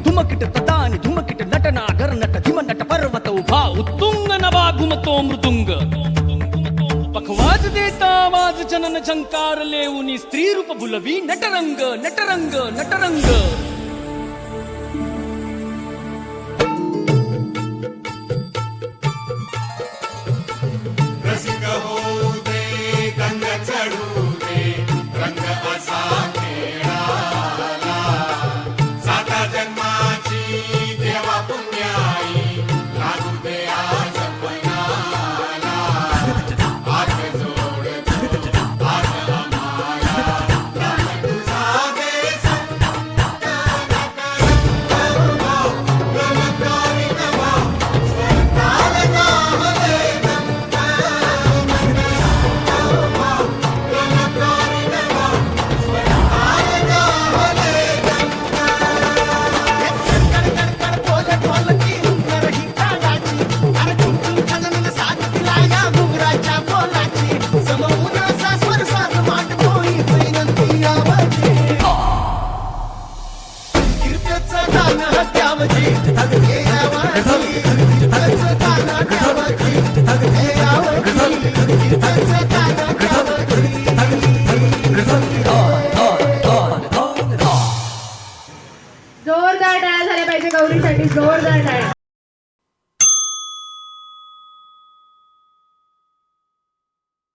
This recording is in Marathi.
धुमकिट तदानी धुमकिट नटना घर नट धिम नट पर्वत उभा उत्तुंग नभा घुमतो मृदुंग पखवाज देता आवाज जनन झंकार लेऊनी स्त्री रूप बुलवी नटरंग नटरंग नटरंग